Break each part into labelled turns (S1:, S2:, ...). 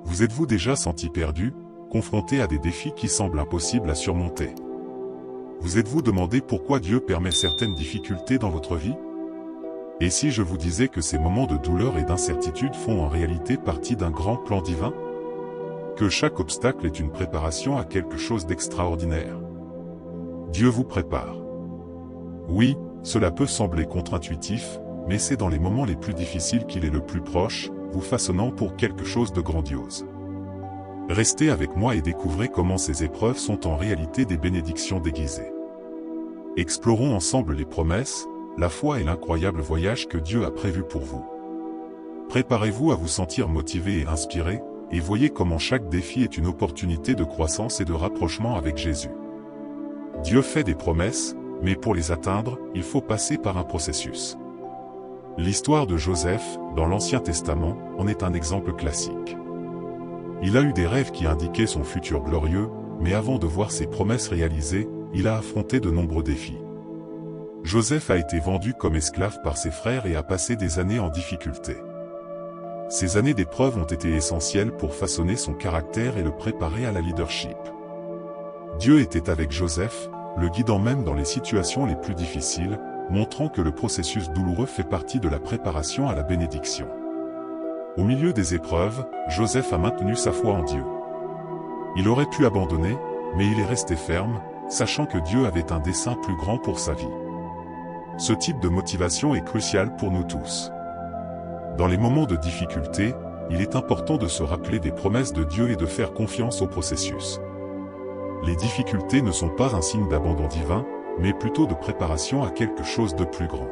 S1: Vous êtes-vous déjà senti perdu, confronté à des défis qui semblent impossibles à surmonter? Vous êtes-vous demandé pourquoi Dieu permet certaines difficultés dans votre vie? Et si je vous disais que ces moments de douleur et d'incertitude font en réalité partie d'un grand plan divin? Que chaque obstacle est une préparation à quelque chose d'extraordinaire. Dieu vous prépare. Oui, cela peut sembler contre-intuitif, mais c'est dans les moments les plus difficiles qu'il est le plus proche, vous façonnant pour quelque chose de grandiose. Restez avec moi et découvrez comment ces épreuves sont en réalité des bénédictions déguisées. Explorons ensemble les promesses, la foi et l'incroyable voyage que Dieu a prévu pour vous. Préparez-vous à vous sentir motivé et inspiré, et voyez comment chaque défi est une opportunité de croissance et de rapprochement avec Jésus. Dieu fait des promesses, mais pour les atteindre, il faut passer par un processus. L'histoire de Joseph, dans l'Ancien Testament, en est un exemple classique. Il a eu des rêves qui indiquaient son futur glorieux, mais avant de voir ses promesses réalisées, il a affronté de nombreux défis. Joseph a été vendu comme esclave par ses frères et a passé des années en difficulté. Ces années d'épreuves ont été essentielles pour façonner son caractère et le préparer à la leadership. Dieu était avec Joseph, le guidant même dans les situations les plus difficiles, montrant que le processus douloureux fait partie de la préparation à la bénédiction. Au milieu des épreuves, Joseph a maintenu sa foi en Dieu. Il aurait pu abandonner, mais il est resté ferme, sachant que Dieu avait un dessein plus grand pour sa vie. Ce type de motivation est crucial pour nous tous. Dans les moments de difficulté, il est important de se rappeler des promesses de Dieu et de faire confiance au processus. Les difficultés ne sont pas un signe d'abandon divin, mais plutôt de préparation à quelque chose de plus grand.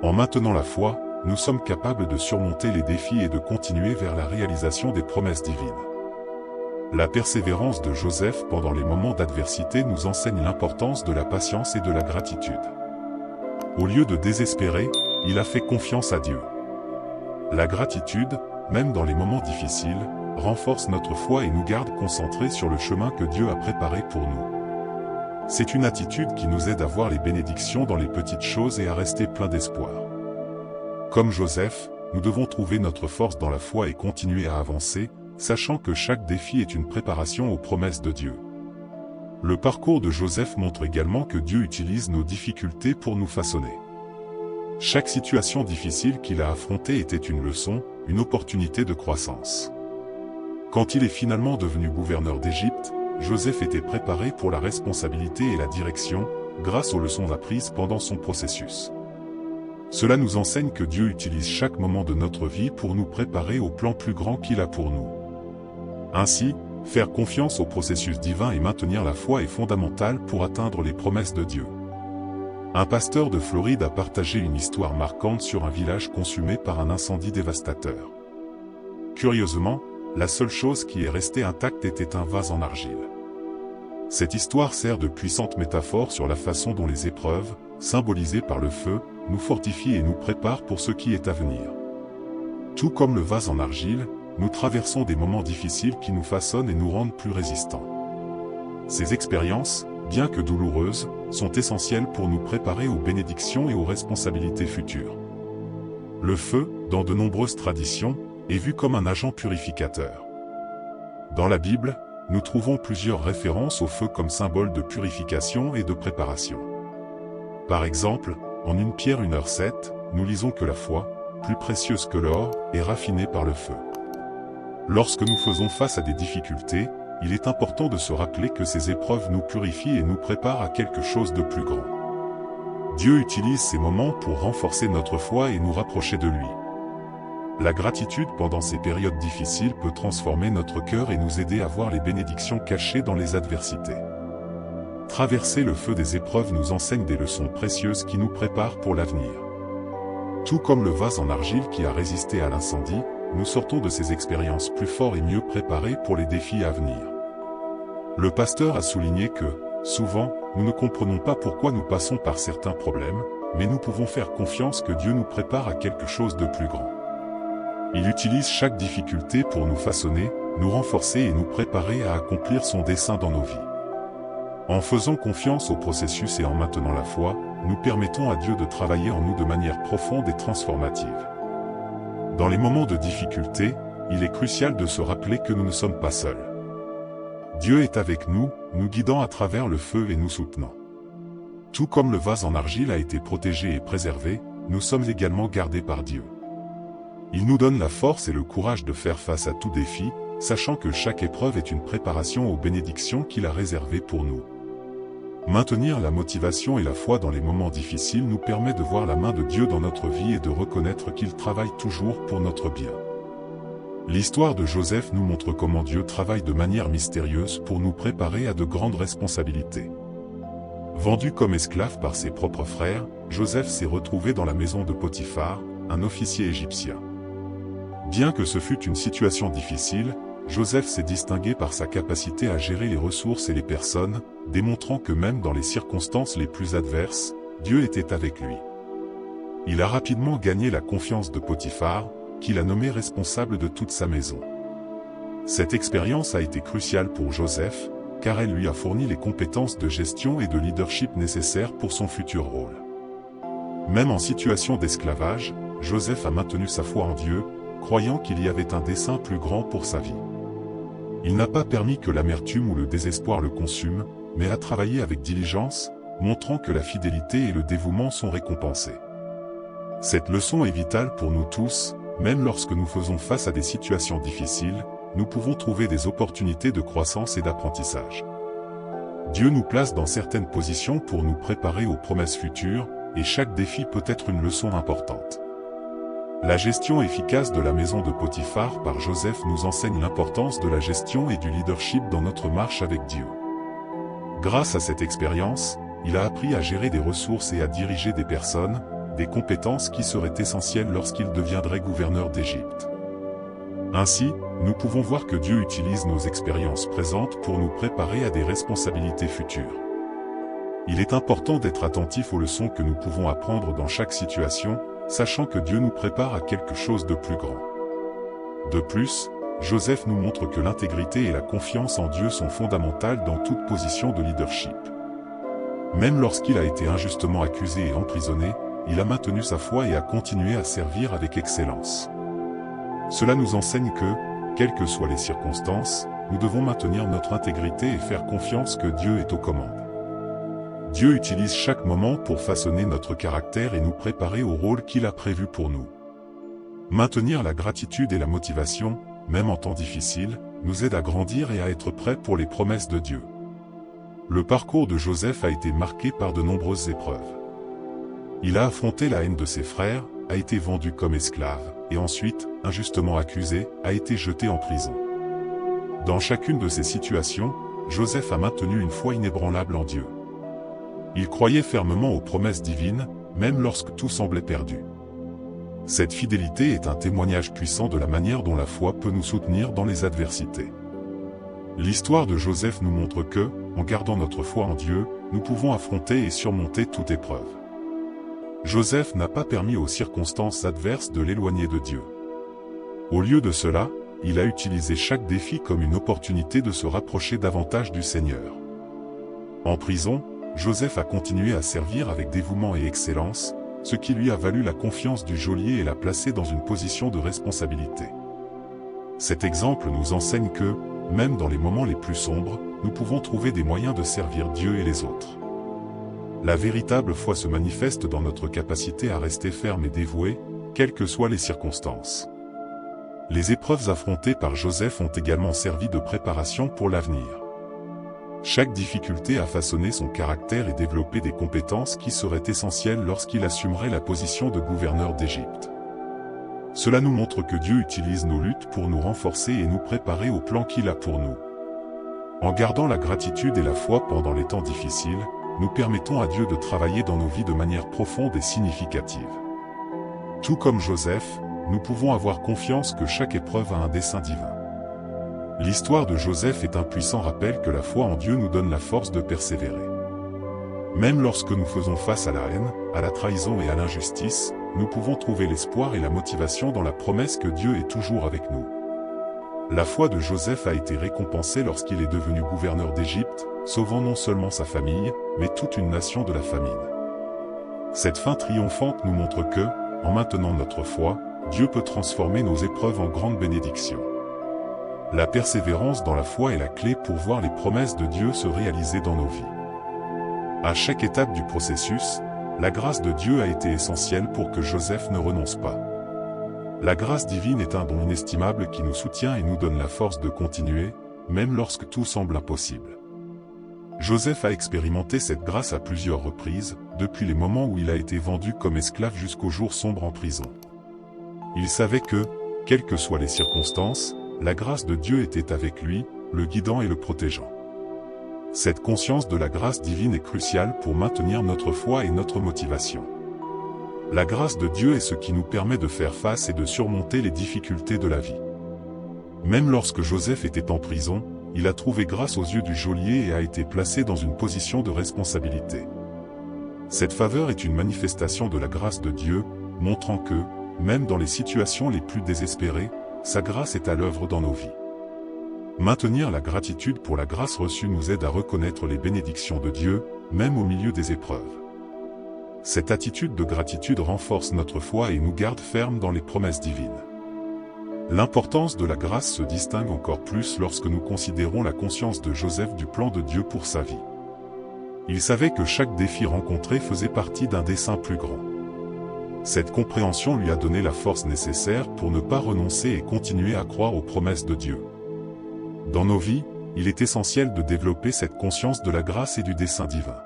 S1: En maintenant la foi, nous sommes capables de surmonter les défis et de continuer vers la réalisation des promesses divines. La persévérance de Joseph pendant les moments d'adversité nous enseigne l'importance de la patience et de la gratitude. Au lieu de désespérer, il a fait confiance à Dieu. La gratitude, même dans les moments difficiles, renforce notre foi et nous garde concentrés sur le chemin que Dieu a préparé pour nous. C'est une attitude qui nous aide à voir les bénédictions dans les petites choses et à rester plein d'espoir. Comme Joseph, nous devons trouver notre force dans la foi et continuer à avancer, sachant que chaque défi est une préparation aux promesses de Dieu. Le parcours de Joseph montre également que Dieu utilise nos difficultés pour nous façonner. Chaque situation difficile qu'il a affrontée était une leçon, une opportunité de croissance. Quand il est finalement devenu gouverneur d'Égypte, Joseph était préparé pour la responsabilité et la direction, grâce aux leçons apprises pendant son processus. Cela nous enseigne que Dieu utilise chaque moment de notre vie pour nous préparer au plan plus grand qu'il a pour nous. Ainsi, faire confiance au processus divin et maintenir la foi est fondamental pour atteindre les promesses de Dieu. Un pasteur de Floride a partagé une histoire marquante sur un village consumé par un incendie dévastateur. Curieusement, la seule chose qui est restée intacte était un vase en argile. Cette histoire sert de puissante métaphore sur la façon dont les épreuves, symbolisées par le feu, nous fortifient et nous préparent pour ce qui est à venir. Tout comme le vase en argile, nous traversons des moments difficiles qui nous façonnent et nous rendent plus résistants. Ces expériences, bien que douloureuses, sont essentielles pour nous préparer aux bénédictions et aux responsabilités futures. Le feu, dans de nombreuses traditions, est vu comme un agent purificateur. Dans la Bible, nous trouvons plusieurs références au feu comme symbole de purification et de préparation. Par exemple, en 1 Pierre 1:7, nous lisons que la foi, plus précieuse que l'or, est raffinée par le feu. Lorsque nous faisons face à des difficultés, il est important de se rappeler que ces épreuves nous purifient et nous préparent à quelque chose de plus grand. Dieu utilise ces moments pour renforcer notre foi et nous rapprocher de lui. La gratitude pendant ces périodes difficiles peut transformer notre cœur et nous aider à voir les bénédictions cachées dans les adversités. Traverser le feu des épreuves nous enseigne des leçons précieuses qui nous préparent pour l'avenir. Tout comme le vase en argile qui a résisté à l'incendie, nous sortons de ces expériences plus forts et mieux préparés pour les défis à venir. Le pasteur a souligné que, souvent, nous ne comprenons pas pourquoi nous passons par certains problèmes, mais nous pouvons faire confiance que Dieu nous prépare à quelque chose de plus grand. Il utilise chaque difficulté pour nous façonner, nous renforcer et nous préparer à accomplir son dessein dans nos vies. En faisant confiance au processus et en maintenant la foi, nous permettons à Dieu de travailler en nous de manière profonde et transformative. Dans les moments de difficulté, il est crucial de se rappeler que nous ne sommes pas seuls. Dieu est avec nous, nous guidant à travers le feu et nous soutenant. Tout comme le vase en argile a été protégé et préservé, nous sommes également gardés par Dieu. Il nous donne la force et le courage de faire face à tout défi, sachant que chaque épreuve est une préparation aux bénédictions qu'il a réservées pour nous. Maintenir la motivation et la foi dans les moments difficiles nous permet de voir la main de Dieu dans notre vie et de reconnaître qu'il travaille toujours pour notre bien. L'histoire de Joseph nous montre comment Dieu travaille de manière mystérieuse pour nous préparer à de grandes responsabilités. Vendu comme esclave par ses propres frères, Joseph s'est retrouvé dans la maison de Potiphar, un officier égyptien. Bien que ce fût une situation difficile, Joseph s'est distingué par sa capacité à gérer les ressources et les personnes, démontrant que même dans les circonstances les plus adverses, Dieu était avec lui. Il a rapidement gagné la confiance de Potiphar, qu'il a nommé responsable de toute sa maison. Cette expérience a été cruciale pour Joseph, car elle lui a fourni les compétences de gestion et de leadership nécessaires pour son futur rôle. Même en situation d'esclavage, Joseph a maintenu sa foi en Dieu, croyant qu'il y avait un dessein plus grand pour sa vie. Il n'a pas permis que l'amertume ou le désespoir le consument, mais a travaillé avec diligence, montrant que la fidélité et le dévouement sont récompensés. Cette leçon est vitale pour nous tous, même lorsque nous faisons face à des situations difficiles, nous pouvons trouver des opportunités de croissance et d'apprentissage. Dieu nous place dans certaines positions pour nous préparer aux promesses futures, et chaque défi peut être une leçon importante. La gestion efficace de la maison de Potiphar par Joseph nous enseigne l'importance de la gestion et du leadership dans notre marche avec Dieu. Grâce à cette expérience, il a appris à gérer des ressources et à diriger des personnes, des compétences qui seraient essentielles lorsqu'il deviendrait gouverneur d'Égypte. Ainsi, nous pouvons voir que Dieu utilise nos expériences présentes pour nous préparer à des responsabilités futures. Il est important d'être attentif aux leçons que nous pouvons apprendre dans chaque situation, sachant que Dieu nous prépare à quelque chose de plus grand. De plus, Joseph nous montre que l'intégrité et la confiance en Dieu sont fondamentales dans toute position de leadership. Même lorsqu'il a été injustement accusé et emprisonné, il a maintenu sa foi et a continué à servir avec excellence. Cela nous enseigne que, quelles que soient les circonstances, nous devons maintenir notre intégrité et faire confiance que Dieu est aux commandes. Dieu utilise chaque moment pour façonner notre caractère et nous préparer au rôle qu'il a prévu pour nous. Maintenir la gratitude et la motivation, même en temps difficile, nous aide à grandir et à être prêts pour les promesses de Dieu. Le parcours de Joseph a été marqué par de nombreuses épreuves. Il a affronté la haine de ses frères, a été vendu comme esclave, et ensuite, injustement accusé, a été jeté en prison. Dans chacune de ces situations, Joseph a maintenu une foi inébranlable en Dieu. Il croyait fermement aux promesses divines, même lorsque tout semblait perdu. Cette fidélité est un témoignage puissant de la manière dont la foi peut nous soutenir dans les adversités. L'histoire de Joseph nous montre que, en gardant notre foi en Dieu, nous pouvons affronter et surmonter toute épreuve. Joseph n'a pas permis aux circonstances adverses de l'éloigner de Dieu. Au lieu de cela, il a utilisé chaque défi comme une opportunité de se rapprocher davantage du Seigneur. En prison, Joseph a continué à servir avec dévouement et excellence, ce qui lui a valu la confiance du geôlier et l'a placé dans une position de responsabilité. Cet exemple nous enseigne que, même dans les moments les plus sombres, nous pouvons trouver des moyens de servir Dieu et les autres. La véritable foi se manifeste dans notre capacité à rester ferme et dévoué, quelles que soient les circonstances. Les épreuves affrontées par Joseph ont également servi de préparation pour l'avenir. Chaque difficulté a façonné son caractère et développé des compétences qui seraient essentielles lorsqu'il assumerait la position de gouverneur d'Égypte. Cela nous montre que Dieu utilise nos luttes pour nous renforcer et nous préparer au plan qu'il a pour nous. En gardant la gratitude et la foi pendant les temps difficiles, nous permettons à Dieu de travailler dans nos vies de manière profonde et significative. Tout comme Joseph, nous pouvons avoir confiance que chaque épreuve a un dessein divin. L'histoire de Joseph est un puissant rappel que la foi en Dieu nous donne la force de persévérer. Même lorsque nous faisons face à la haine, à la trahison et à l'injustice, nous pouvons trouver l'espoir et la motivation dans la promesse que Dieu est toujours avec nous. La foi de Joseph a été récompensée lorsqu'il est devenu gouverneur d'Égypte, sauvant non seulement sa famille, mais toute une nation de la famine. Cette fin triomphante nous montre que, en maintenant notre foi, Dieu peut transformer nos épreuves en grandes bénédictions. La persévérance dans la foi est la clé pour voir les promesses de Dieu se réaliser dans nos vies. À chaque étape du processus, la grâce de Dieu a été essentielle pour que Joseph ne renonce pas. La grâce divine est un don inestimable qui nous soutient et nous donne la force de continuer, même lorsque tout semble impossible. Joseph a expérimenté cette grâce à plusieurs reprises, depuis les moments où il a été vendu comme esclave jusqu'aux jours sombres en prison. Il savait que, quelles que soient les circonstances, la grâce de Dieu était avec lui, le guidant et le protégeant. Cette conscience de la grâce divine est cruciale pour maintenir notre foi et notre motivation. La grâce de Dieu est ce qui nous permet de faire face et de surmonter les difficultés de la vie. Même lorsque Joseph était en prison, il a trouvé grâce aux yeux du geôlier et a été placé dans une position de responsabilité. Cette faveur est une manifestation de la grâce de Dieu, montrant que, même dans les situations les plus désespérées, sa grâce est à l'œuvre dans nos vies. Maintenir la gratitude pour la grâce reçue nous aide à reconnaître les bénédictions de Dieu, même au milieu des épreuves. Cette attitude de gratitude renforce notre foi et nous garde fermes dans les promesses divines. L'importance de la grâce se distingue encore plus lorsque nous considérons la conscience de Joseph du plan de Dieu pour sa vie. Il savait que chaque défi rencontré faisait partie d'un dessein plus grand. Cette compréhension lui a donné la force nécessaire pour ne pas renoncer et continuer à croire aux promesses de Dieu. Dans nos vies, il est essentiel de développer cette conscience de la grâce et du dessein divin.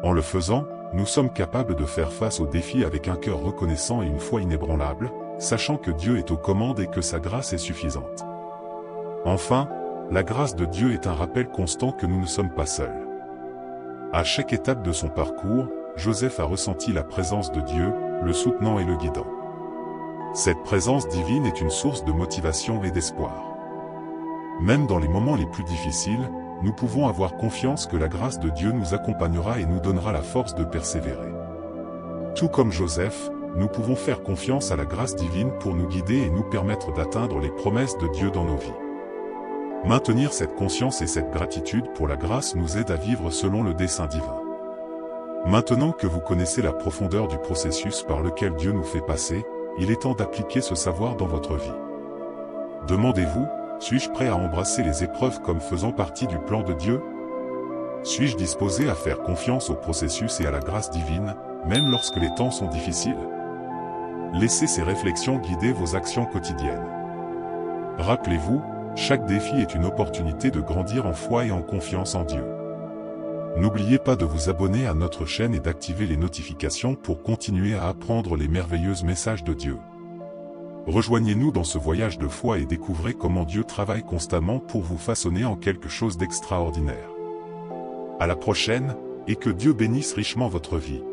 S1: En le faisant, nous sommes capables de faire face aux défis avec un cœur reconnaissant et une foi inébranlable, sachant que Dieu est aux commandes et que sa grâce est suffisante. Enfin, la grâce de Dieu est un rappel constant que nous ne sommes pas seuls. À chaque étape de son parcours, Joseph a ressenti la présence de Dieu, le soutenant et le guidant. Cette présence divine est une source de motivation et d'espoir. Même dans les moments les plus difficiles, nous pouvons avoir confiance que la grâce de Dieu nous accompagnera et nous donnera la force de persévérer. Tout comme Joseph, nous pouvons faire confiance à la grâce divine pour nous guider et nous permettre d'atteindre les promesses de Dieu dans nos vies. Maintenir cette conscience et cette gratitude pour la grâce nous aide à vivre selon le dessein divin. Maintenant que vous connaissez la profondeur du processus par lequel Dieu nous fait passer, il est temps d'appliquer ce savoir dans votre vie. Demandez-vous, suis-je prêt à embrasser les épreuves comme faisant partie du plan de Dieu? Suis-je disposé à faire confiance au processus et à la grâce divine, même lorsque les temps sont difficiles? Laissez ces réflexions guider vos actions quotidiennes. Rappelez-vous, chaque défi est une opportunité de grandir en foi et en confiance en Dieu. N'oubliez pas de vous abonner à notre chaîne et d'activer les notifications pour continuer à apprendre les merveilleux messages de Dieu. Rejoignez-nous dans ce voyage de foi et découvrez comment Dieu travaille constamment pour vous façonner en quelque chose d'extraordinaire. À la prochaine, et que Dieu bénisse richement votre vie.